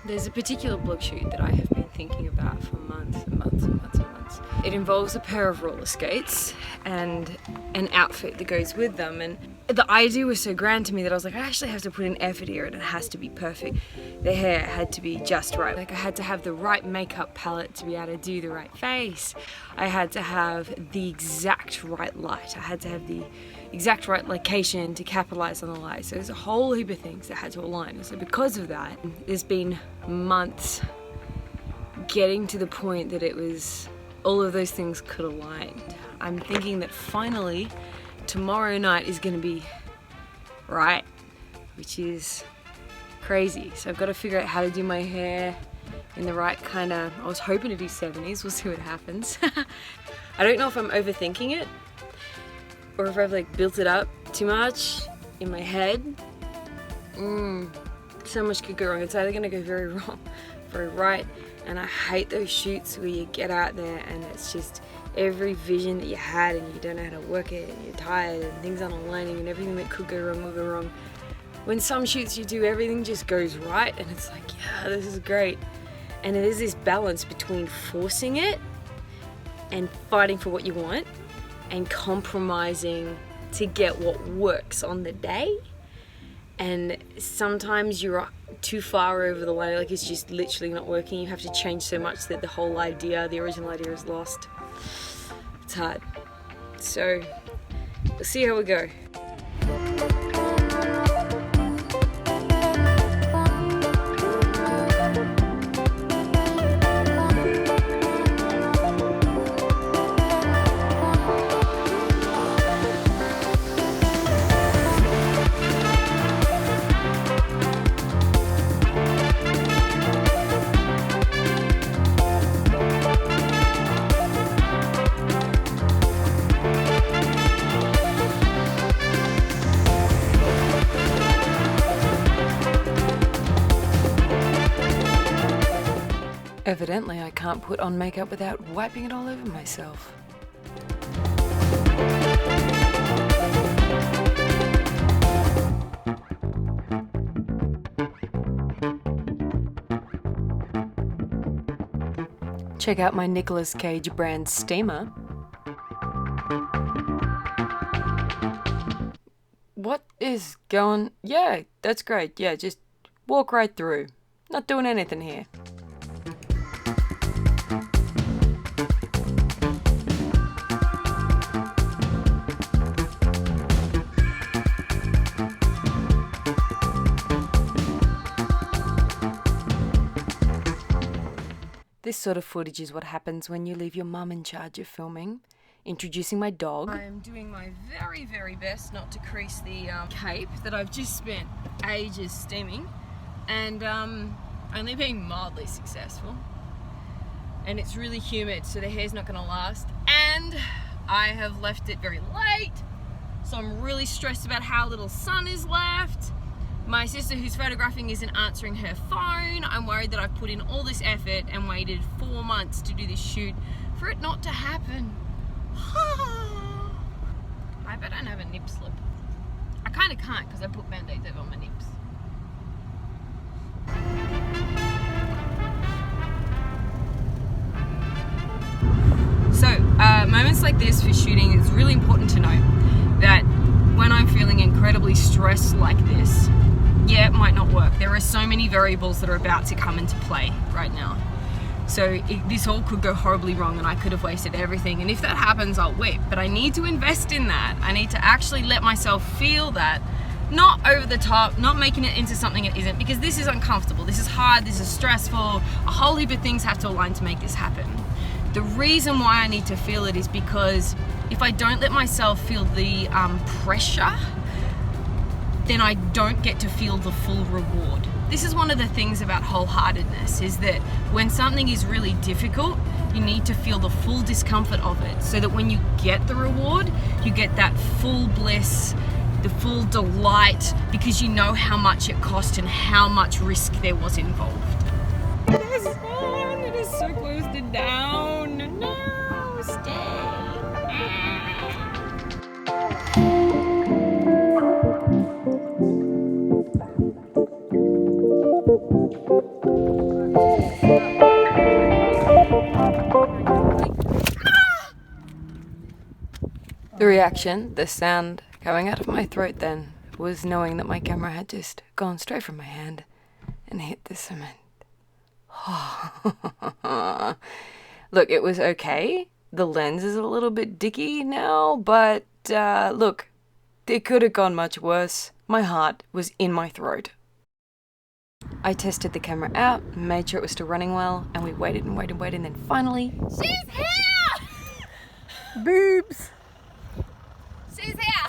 There's a particular blog shoot that I have been thinking about for months and months and months and months. It involves a pair of roller skates and an outfit that goes with them, and the idea was so grand to me that I was like, I actually have to put in effort here and it has to be perfect. The hair had to be just right. Like, I had to have the right makeup palette to be able to do the right face. I had to have the exact right light. I had to have the exact right location to capitalize on the light. So there's a whole heap of things that had to align. And so because of that, there's been months getting to the point that it was all of those things could align. I'm thinking that finally tomorrow night is going to be right, which is crazy. So I've got to figure out how to do my hair in the right kind of, I was hoping to do 70s, we'll see what happens. I don't know if I'm overthinking it or if I've like built it up too much in my head. So much could go wrong. It's either going to go very wrong, very right. And I hate those shoots where you get out there and it's just every vision that you had and you don't know how to work it and you're tired and things aren't aligning and everything that could go wrong will go wrong. When some shoots you do, everything just goes right and it's like, yeah, this is great. And it is this balance between forcing it and fighting for what you want and compromising to get what works on the day. And sometimes you're too far over the line, like it's just literally not working. You have to change so much that the whole idea, the original idea, is lost. It's hard. So we'll see how we go. Evidently, I can't put on makeup without wiping it all over myself. Check out my Nicolas Cage brand steamer. What is going... Yeah, that's great. Yeah, just walk right through. Not doing anything here. This sort of footage is what happens when you leave your mum in charge of filming. Introducing my dog. I'm doing my very, very best not to crease the cape that I've just spent ages steaming, and only being mildly successful. And it's really humid, so the hair's not going to last. And I have left it very late, so I'm really stressed about how little sun is left. My sister who's photographing isn't answering her phone. I'm worried that I've put in all this effort and waited 4 months to do this shoot for it not to happen. I bet I don't have a nip slip. I kind of can't because I put band-aids over my nips. So, moments like this for shooting, it's really important to know that when I'm feeling incredibly stressed like this, yeah, it might not work. There are so many variables that are about to come into play right now. So this all could go horribly wrong and I could have wasted everything. And if that happens, I'll whip. But I need to invest in that. I need to actually let myself feel that. Not over the top, not making it into something it isn't, because this is uncomfortable, this is hard, this is stressful. A whole heap of things have to align to make this happen. The reason why I need to feel it is because if I don't let myself feel the pressure, then I don't get to feel the full reward. This is one of the things about wholeheartedness, is that when something is really difficult, you need to feel the full discomfort of it, so that when you get the reward, you get that full bliss, the full delight, because you know how much it cost and how much risk there was involved. It is fun, it is so close to down. No, stay. The reaction, the sound coming out of my throat then, was knowing that my camera had just gone straight from my hand and hit the cement. Look, it was okay. The lens is a little bit dicky now, but look, it could have gone much worse. My heart was in my throat. I tested the camera out, made sure it was still running well, and we waited and waited and waited, and then finally... She's here! Boobs! She's here!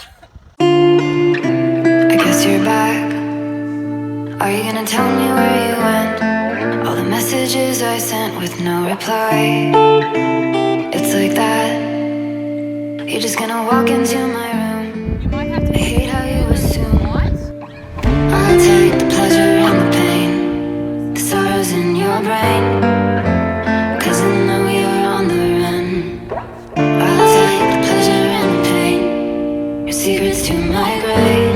I guess you're back. Are you gonna tell me where you went? All the messages I sent with no reply. It's like that. You're just gonna walk into my room. I hate how you assume. I'll take the pleasure and the pain, the sorrows in your brain, 'cause I know you're on the run. I'll take the pleasure and the pain, your secrets to my grave.